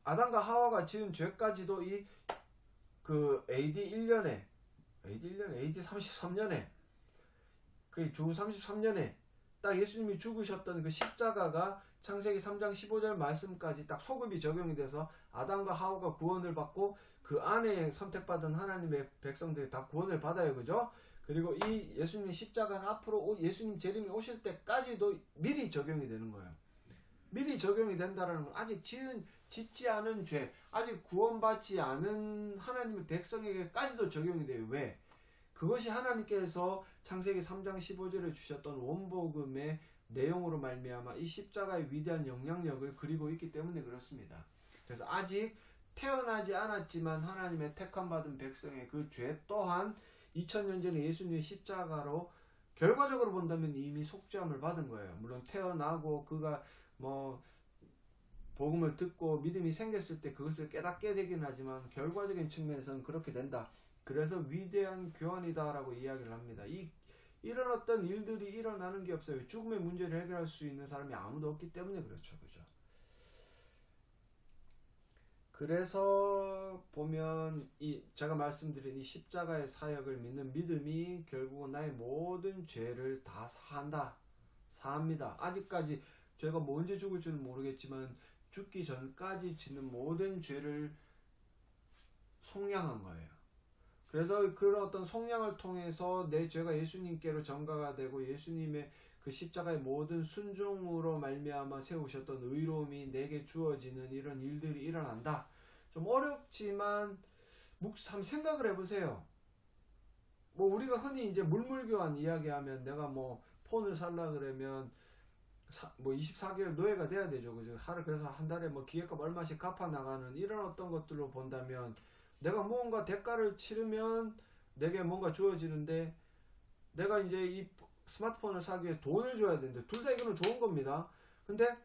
아담과 하와가 지은 죄까지도 AD 1년에 AD 33년에 주 33년에 딱 예수님이 죽으셨던 그 십자가가 창세기 3장 15절 말씀까지 딱 소급이 적용이 돼서 아담과 하와가 구원을 받고 그 안에 선택받은 하나님의 백성들이 다 구원을 받아요. 그죠? 그리고 이 예수님의 십자가는 앞으로 예수님 재림이 오실 때까지도 미리 적용이 되는 거예요. 미리 적용이 된다는 건 아직 짓지 않은 죄, 아직 구원받지 않은 하나님의 백성에게까지도 적용이 돼요. 왜? 그것이 하나님께서 창세기 3장 15절에 주셨던 원복음의 내용으로 말미암아 이 십자가의 위대한 영향력을 그리고 있기 때문에 그렇습니다. 그래서 아직 태어나지 않았지만 하나님의 택함받은 백성의 그 죄 또한 2000년 전에 예수님의 십자가로 결과적으로 본다면 이미 속죄함을 받은 거예요. 물론 태어나고 그가 뭐 복음을 듣고 믿음이 생겼을 때 그것을 깨닫게 되긴 하지만 결과적인 측면에서는 그렇게 된다. 그래서 위대한 교환이다라고 이야기를 합니다. 이런 어떤 일들이 일어나는 게 없어요. 죽음의 문제를 해결할 수 있는 사람이 아무도 없기 때문에 그렇죠. 그죠? 그래서 보면 제가 말씀드린 이 십자가의 사역을 믿는 믿음이 결국은 나의 모든 죄를 다 사합니다. 아직까지 죄가 뭐 언제 죽을지는 모르겠지만 죽기 전까지 짓는 모든 죄를 속량한 거예요. 그래서 그런 어떤 속량을 통해서 내 죄가 예수님께로 전가가 되고 예수님의 그 십자가의 모든 순종으로 말미암아 세우셨던 의로움이 내게 주어지는 이런 일들이 일어난다. 좀 어렵지만 한번 생각을 해보세요. 뭐 우리가 흔히 이제 물물교환 이야기하면 내가 뭐 폰을 살라 그러면 뭐 24개월 노예가 돼야 되죠. 그죠? 그래서 한 달에 뭐 기획값 얼마씩 갚아 나가는 이런 어떤 것들로 본다면 내가 무언가 대가를 치르면 내게 뭔가 주어지는데 내가 이제 이 스마트폰을 사기 위해 돈을 줘야 되는데 둘 다 이거는 좋은 겁니다. 근데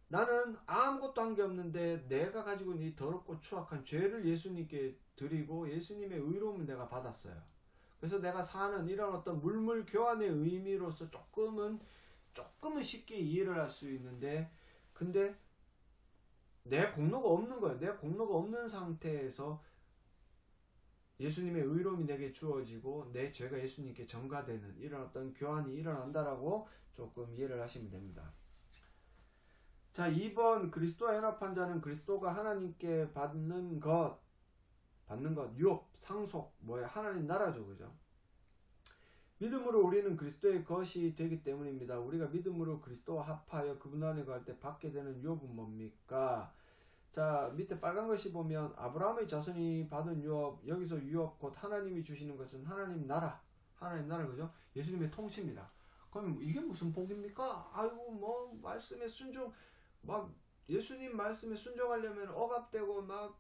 나는 아무것도 한 게 없는데 내가 가지고 있는 이 더럽고 추악한 죄를 예수님께 드리고 예수님의 의로움을 내가 받았어요. 그래서 내가 사는 이런 어떤 물물 교환의 의미로서 조금은 쉽게 이해를 할 수 있는데, 근데 내 공로가 없는 거예요. 내 공로가 없는 상태에서 예수님의 의로움이 내게 주어지고 내 죄가 예수님께 전가되는 이런 어떤 교환이 일어난다라고 조금 이해를 하시면 됩니다. 자, 2번 그리스도와 연합한 자는 그리스도가 하나님께 받는 것, 유업, 상속, 뭐야, 하나님 나라죠, 그죠? 믿음으로 우리는 그리스도의 것이 되기 때문입니다. 우리가 믿음으로 그리스도와 합하여 그분 안에 거할 때 받게 되는 유업은 뭡니까? 자, 밑에 빨간 것이 보면 아브라함의 자손이 받은 유업, 여기서 유업 곧 하나님이 주시는 것은 하나님 나라, 그죠? 예수님의 통치입니다. 그럼 이게 무슨 복입니까? 아이고, 뭐 말씀에 순종, 막 예수님 말씀에 순종하려면 억압되고 막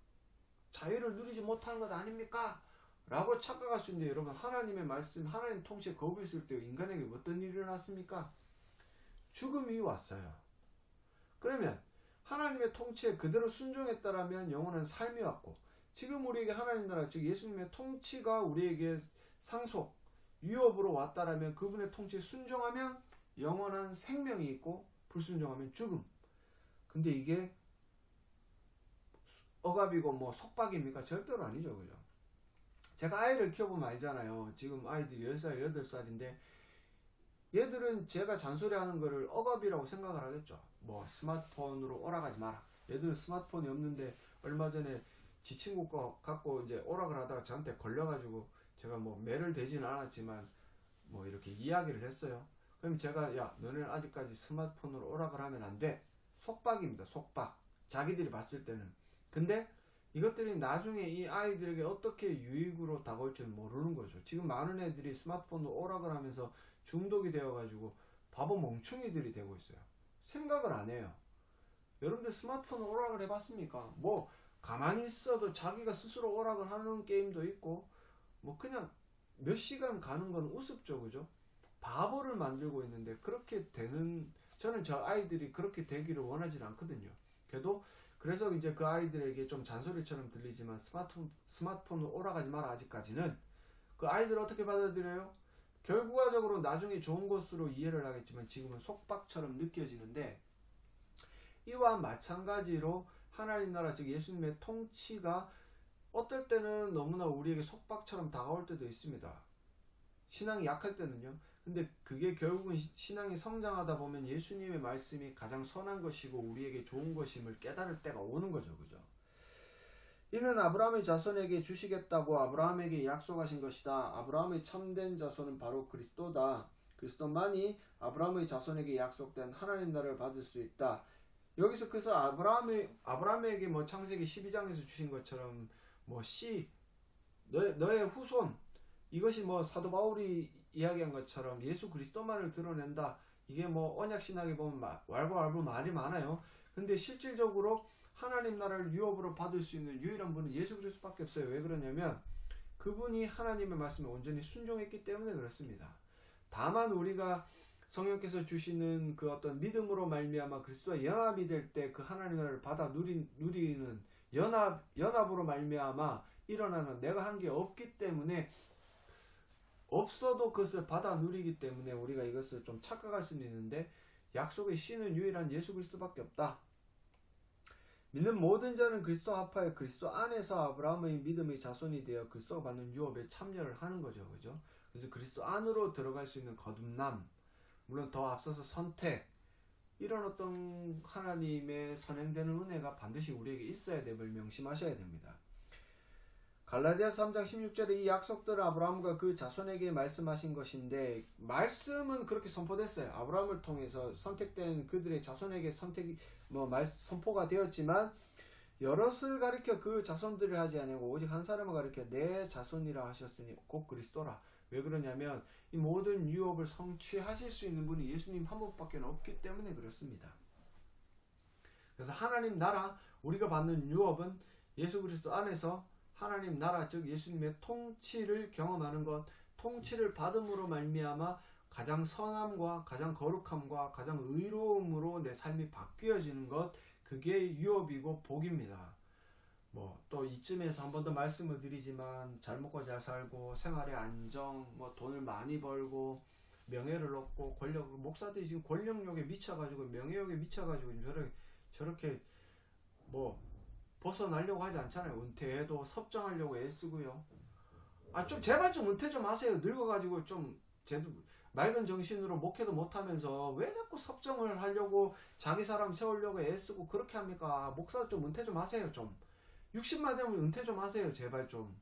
자유를 누리지 못하는 것 아닙니까? 라고 착각할 수 있는데, 여러분, 하나님의 말씀, 하나님 통치에 거부 있을 때 인간에게 어떤 일이 일어났습니까? 죽음이 왔어요. 그러면 하나님의 통치에 그대로 순종했다라면 영원한 삶이 왔고, 지금 우리에게 하나님 나라, 즉 예수님의 통치가 우리에게 상속, 유업으로 왔다라면 그분의 통치에 순종하면 영원한 생명이 있고, 불순종하면 죽음. 근데 이게 억압이고 뭐 속박입니까? 절대로 아니죠, 그죠? 제가 아이를 키워보면 알잖아요. 지금 아이들이 10살, 8살인데 얘들은 제가 잔소리하는 거를 억압이라고 생각을 하겠죠. 뭐 스마트폰으로 오락하지 마라. 얘들은 스마트폰이 없는데 얼마 전에 지 친구 거 갖고 이제 오락을 하다가 저한테 걸려가지고 제가 뭐 매를 대지는 않았지만 뭐 이렇게 이야기를 했어요. 그럼 제가, 야, 너네는 아직까지 스마트폰으로 오락을 하면 안 돼. 속박입니다. 속박. 자기들이 봤을 때는. 근데 이것들이 나중에 이 아이들에게 어떻게 유익으로 다가올 줄 모르는 거죠. 지금 많은 애들이 스마트폰으로 오락을 하면서 중독이 되어가지고 바보 멍충이들이 되고 있어요. 생각을 안 해요. 여러분들 스마트폰으로 오락을 해봤습니까? 뭐 가만히 있어도 자기가 스스로 오락을 하는 게임도 있고, 뭐 그냥 몇 시간 가는 건 우습죠, 그죠? 바보를 만들고 있는데, 그렇게 되는, 저는 저 아이들이 그렇게 되기를 원하지 않거든요. 그래서 이제 그 아이들에게 좀 잔소리처럼 들리지만 스마트폰으로 오락하지 마라. 아직까지는 그 아이들 어떻게 받아들여요? 결과적으로 나중에 좋은 것으로 이해를 하겠지만 지금은 속박처럼 느껴지는데, 이와 마찬가지로 하나님 나라, 즉 예수님의 통치가 어떨 때는 너무나 우리에게 속박처럼 다가올 때도 있습니다. 신앙이 약할 때는요. 근데 그게 결국은 신앙이 성장하다 보면 예수님의 말씀이 가장 선한 것이고 우리에게 좋은 것임을 깨달을 때가 오는 거죠. 그죠? 이는 아브라함의 자손에게 주시겠다고 아브라함에게 약속하신 것이다. 아브라함의 참된 자손은 바로 그리스도다. 그리스도만이 아브라함의 자손에게 약속된 하나님 나라를 받을 수 있다. 여기서 그래서 아브라함에게 뭐 창세기 12장에서 주신 것처럼 뭐 너의 후손, 이것이 뭐 사도 바울이 이야기한 것처럼 예수 그리스도만을 드러낸다. 이게 뭐 언약 신학에 보면 왈가왈부 말이 많아요. 근데 실질적으로 하나님 나라를 유업으로 받을 수 있는 유일한 분은 예수 그리스도밖에 없어요. 왜 그러냐면 그분이 하나님의 말씀에 온전히 순종했기 때문에 그렇습니다. 다만 우리가 성령께서 주시는 그 어떤 믿음으로 말미암아 그리스도와 연합이 될 때 그 하나님 나라를 받아 누리는 연합으로 말미암아 일어나는, 내가 한 게 없기 때문에, 없어도 그것을 받아 누리기 때문에 우리가 이것을 좀 착각할 수는 있는데, 약속의 씨는 유일한 예수 그리스도밖에 없다. 믿는 모든 자는 그리스도와 합하여 그리스도 안에서 아브라함의 믿음의 자손이 되어 그리스도가 받는 유업에 참여를 하는 거죠. 그죠? 그래서 그리스도 안으로 들어갈 수 있는 거듭남, 물론 더 앞서서 선택, 이런 어떤 하나님의 선행되는 은혜가 반드시 우리에게 있어야 됨을 명심하셔야 됩니다. 갈라디아서 3장 16절에 이 약속들을 아브라함과 그 자손에게 말씀하신 것인데, 말씀은 그렇게 선포됐어요. 아브라함을 통해서 선택된 그들의 자손에게 선포가 되었지만, 여럿을 가리켜 그 자손들을 하지 아니하고 오직 한 사람을 가리켜 내 자손이라 하셨으니 곧 그리스도라. 왜 그러냐면 이 모든 유업을 성취하실 수 있는 분이 예수님 한 분밖에 없기 때문에 그렇습니다. 그래서 하나님 나라, 우리가 받는 유업은 예수 그리스도 안에서 하나님 나라, 즉 예수님의 통치를 경험하는 것, 통치를 받음으로 말미암아 가장 선함과 가장 거룩함과 가장 의로움으로 내 삶이 바뀌어지는 것, 그게 유업이고 복입니다. 뭐 또 이쯤에서 한 번 더 말씀을 드리지만 잘 먹고 잘 살고 생활의 안정, 뭐 돈을 많이 벌고 명예를 얻고 권력, 목사들이 지금 권력욕에 미쳐가지고 명예욕에 미쳐가지고 저렇게 뭐 벗어나려고 하지 않잖아요. 은퇴해도 섭정하려고 애쓰고요. 좀 제발 좀 은퇴 좀 하세요. 늙어가지고 좀 제도 맑은 정신으로 목회도 못하면서 왜 자꾸 섭정을 하려고 자기 사람 세우려고 애쓰고 그렇게 합니까? 목사 좀 은퇴 좀 하세요. 좀 60만 되면 은퇴 좀 하세요. 제발 좀.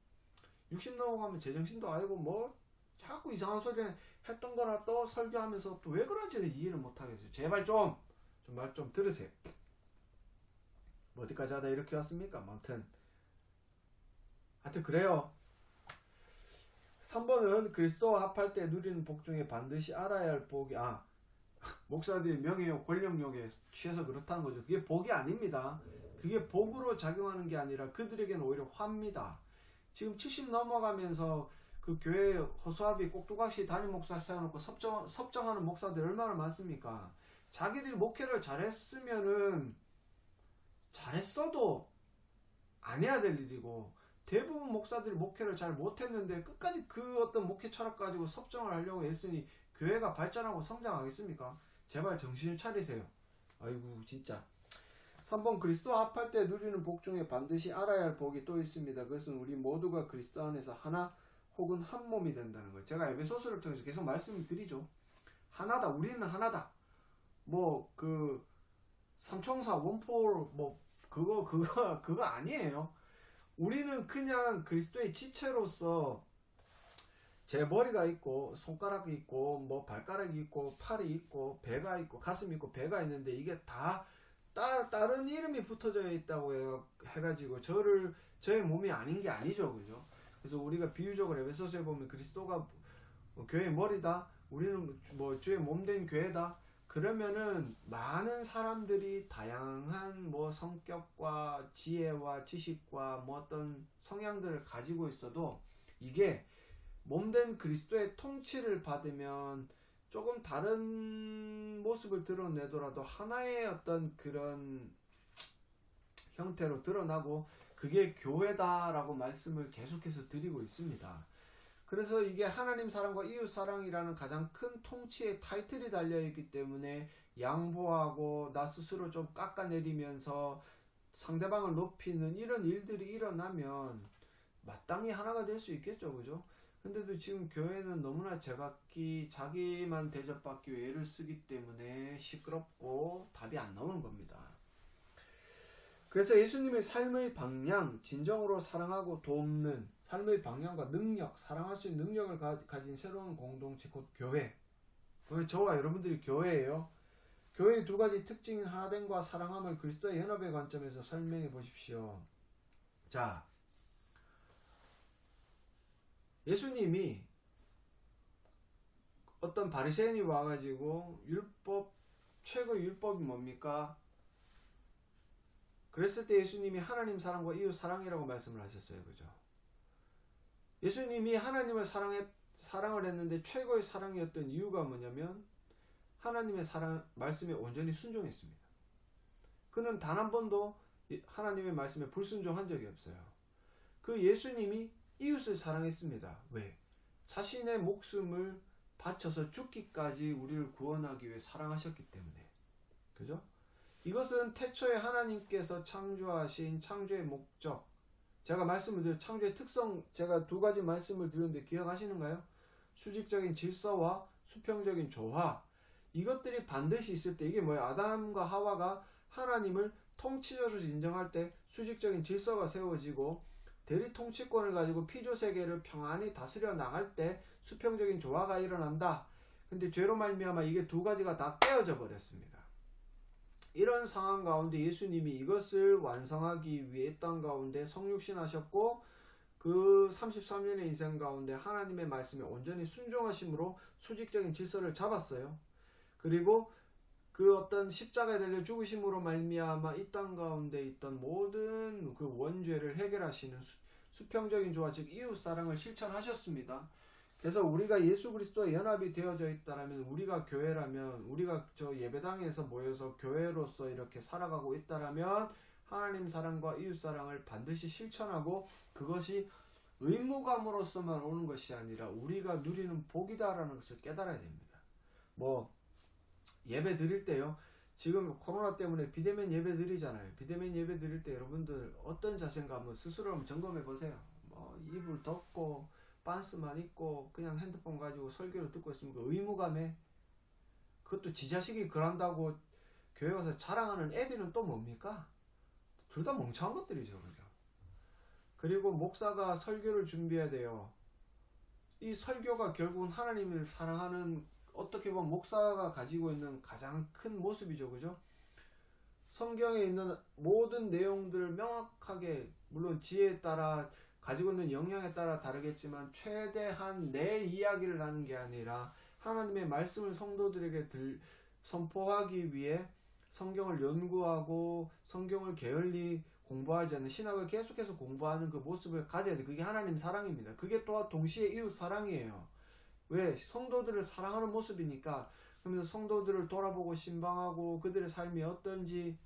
60 넘어가면 제정신도 아니고 뭐 자꾸 이상한 소리 했던 거라 또 설교하면서 또 왜 그런지 이해를 못하겠어요. 제발 좀 말 좀 들으세요. 뭐 어디까지 하다 이렇게 왔습니까? 아무튼 그래요. 3번은 그리스도와 합할 때 누리는 복 중에 반드시 알아야 할 복이 목사들이 명예욕, 권력욕에 취해서 그렇다는 거죠. 그게 복이 아닙니다. 그게 복으로 작용하는 게 아니라 그들에게는 오히려 화입니다. 지금 70 넘어가면서 그 교회 허수아비 꼭두각시 담임 목사 세워놓고 섭정하는 목사들 얼마나 많습니까? 자기들이 목회를 잘했어도 안 해야 될 일이고, 대부분 목사들이 목회를 잘 못했는데 끝까지 그 어떤 목회 철학 가지고 섭정을 하려고 했으니 교회가 발전하고 성장하겠습니까? 제발 정신을 차리세요. 아이고 진짜. 3번 그리스도와 합할 때 누리는 복 중에 반드시 알아야 할 복이 또 있습니다. 그것은 우리 모두가 그리스도 안에서 하나 혹은 한 몸이 된다는 거예요. 제가 에베소서를 통해서 계속 말씀을 드리죠. 하나다. 우리는 하나다. 뭐 그 삼총사 원포 뭐 그거 아니에요. 우리는 그냥 그리스도의 지체로서 제 머리가 있고 손가락이 있고 뭐 발가락이 있고 팔이 있고 배가 있고 가슴이 있고 배가 있는데 이게 다 다른 이름이 붙어져 있다고 해가지고 저의 몸이 아닌 게 아니죠. 그죠? 그래서 우리가 비유적으로 에베소서에 보면 그리스도가 교회의 머리다. 우리는 뭐 주의 몸된 교회다. 그러면은 많은 사람들이 다양한 뭐 성격과 지혜와 지식과 뭐 어떤 성향들을 가지고 있어도 이게 몸된 그리스도의 통치를 받으면 조금 다른 모습을 드러내더라도 하나의 어떤 그런 형태로 드러나고 그게 교회다라고 말씀을 계속해서 드리고 있습니다. 그래서 이게 하나님 사랑과 이웃 사랑이라는 가장 큰 통치의 타이틀이 달려있기 때문에 양보하고 나 스스로 좀 깎아내리면서 상대방을 높이는 이런 일들이 일어나면 마땅히 하나가 될 수 있겠죠. 그죠? 근데도 지금 교회는 너무나 제각기 자기만 대접받기 위해 애를 쓰기 때문에 시끄럽고 답이 안 나오는 겁니다. 그래서 예수님의 삶의 방향, 진정으로 사랑하고 돕는 삶의 방향과 능력, 사랑할 수 있는 능력을 가진 새로운 공동체 곧 교회. 저와 여러분들이 교회예요. 교회의 두 가지 특징인 하나됨과 사랑함을 그리스도의 연합의 관점에서 설명해 보십시오. 자, 예수님이 어떤 바리새인이 와가지고 최고의 율법이 뭡니까? 그랬을 때 예수님이 하나님 사랑과 이웃 사랑이라고 말씀을 하셨어요. 그죠? 예수님이 하나님을 사랑을 했는데 최고의 사랑이었던 이유가 뭐냐면 하나님의 말씀에 온전히 순종했습니다. 그는 단 한 번도 하나님의 말씀에 불순종한 적이 없어요. 그 예수님이 이웃을 사랑했습니다. 왜? 자신의 목숨을 바쳐서 죽기까지 우리를 구원하기 위해 사랑하셨기 때문에. 그죠? 이것은 태초에 하나님께서 창조하신 창조의 목적, 제가 말씀을 드린 창조의 특성, 제가 두 가지 말씀을 드렸는데 기억하시는가요? 수직적인 질서와 수평적인 조화. 이것들이 반드시 있을 때, 이게 뭐예요? 아담과 하와가 하나님을 통치자로 인정할 때 수직적인 질서가 세워지고 대리 통치권을 가지고 피조 세계를 평안히 다스려 나갈 때 수평적인 조화가 일어난다. 근데 죄로 말미암아 이게 두 가지가 다 깨어져 버렸습니다. 이런 상황 가운데 예수님이 이것을 완성하기 위해 이 땅 가운데 성육신하셨고 그 33년의 인생 가운데 하나님의 말씀에 온전히 순종하심으로 수직적인 질서를 잡았어요. 그리고 그 어떤 십자가에 달려 죽으심으로 말미암아 이 땅 가운데 있던 모든 그 원죄를 해결하시는 수평적인 조화, 즉 이웃사랑을 실천하셨습니다. 그래서 우리가 예수 그리스도와 연합이 되어져 있다라면, 우리가 교회라면, 우리가 저 예배당에서 모여서 교회로서 이렇게 살아가고 있다라면 하나님 사랑과 이웃 사랑을 반드시 실천하고, 그것이 의무감으로서만 오는 것이 아니라 우리가 누리는 복이다라는 것을 깨달아야 됩니다. 뭐 예배 드릴 때요, 지금 코로나 때문에 비대면 예배 드리잖아요. 비대면 예배 드릴 때 여러분들 어떤 자세인가 한번 스스로 한번 점검해 보세요. 뭐 이불 덮고 반스만 입고 그냥 핸드폰 가지고 설교를 듣고 있으면 그 의무감에, 그것도 지 자식이 그런다고 교회 와서 자랑하는 애비는 또 뭡니까? 둘 다 멍청한 것들이죠. 그죠? 그리고 목사가 설교를 준비해야 돼요. 이 설교가 결국은 하나님을 사랑하는, 어떻게 보면 목사가 가지고 있는 가장 큰 모습이죠. 그죠? 성경에 있는 모든 내용들을 명확하게, 물론 지혜에 따라 가지고 있는 영향에 따라 다르겠지만 최대한 내 이야기를 하는 게 아니라 하나님의 말씀을 성도들에게 선포하기 위해 성경을 연구하고 성경을 게을리 공부하지 않는, 신학을 계속해서 공부하는 그 모습을 가져야 돼. 그게 하나님 사랑입니다. 그게 또한 동시에 이웃 사랑이에요. 왜? 성도들을 사랑하는 모습이니까. 그러면서 성도들을 돌아보고 신방하고 그들의 삶이 어떤지,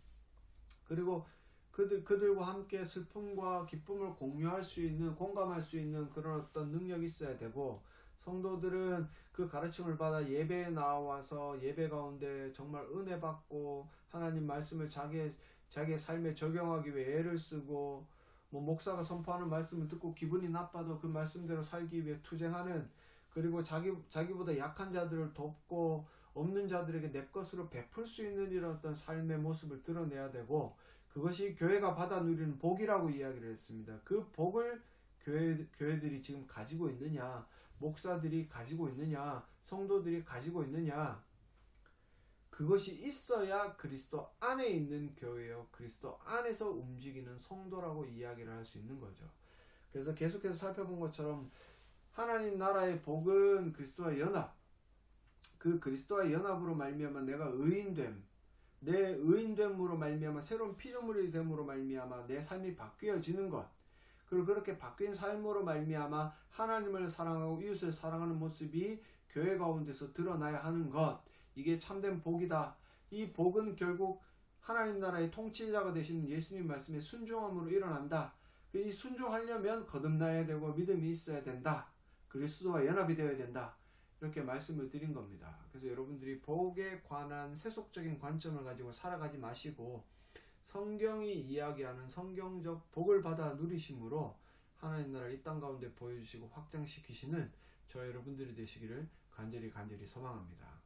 그리고 그들과 함께 슬픔과 기쁨을 공유할 수 있는, 공감할 수 있는 그런 어떤 능력이 있어야 되고, 성도들은 그 가르침을 받아 예배에 나와서 예배 가운데 정말 은혜 받고 하나님 말씀을 자기의 삶에 적용하기 위해 애를 쓰고, 뭐 목사가 선포하는 말씀을 듣고 기분이 나빠도 그 말씀대로 살기 위해 투쟁하는, 그리고 자기보다 약한 자들을 돕고 없는 자들에게 내 것으로 베풀 수 있는 이런 어떤 삶의 모습을 드러내야 되고, 그것이 교회가 받아 누리는 복이라고 이야기를 했습니다. 그 복을 교회들이 지금 가지고 있느냐, 목사들이 가지고 있느냐, 성도들이 가지고 있느냐, 그것이 있어야 그리스도 안에 있는 교회요, 그리스도 안에서 움직이는 성도라고 이야기를 할 수 있는 거죠. 그래서 계속해서 살펴본 것처럼 하나님 나라의 복은 그리스도와 연합, 그 그리스도와 연합으로 말미암아 내가 의인됨, 내 의인됨으로 말미암아 새로운 피조물이 됨으로 말미암아 내 삶이 바뀌어지는 것, 그리고 그렇게 바뀐 삶으로 말미암아 하나님을 사랑하고 이웃을 사랑하는 모습이 교회 가운데서 드러나야 하는 것, 이게 참된 복이다. 이 복은 결국 하나님 나라의 통치자가 되시는 예수님 말씀에 순종함으로 일어난다. 이 순종하려면 거듭나야 되고 믿음이 있어야 된다. 그리스도와 연합이 되어야 된다. 이렇게 말씀을 드린 겁니다. 그래서 여러분들이 복에 관한 세속적인 관점을 가지고 살아가지 마시고 성경이 이야기하는 성경적 복을 받아 누리심으로 하나님 나라를 이 땅 가운데 보여주시고 확장시키시는 저 여러분들이 되시기를 간절히 소망합니다.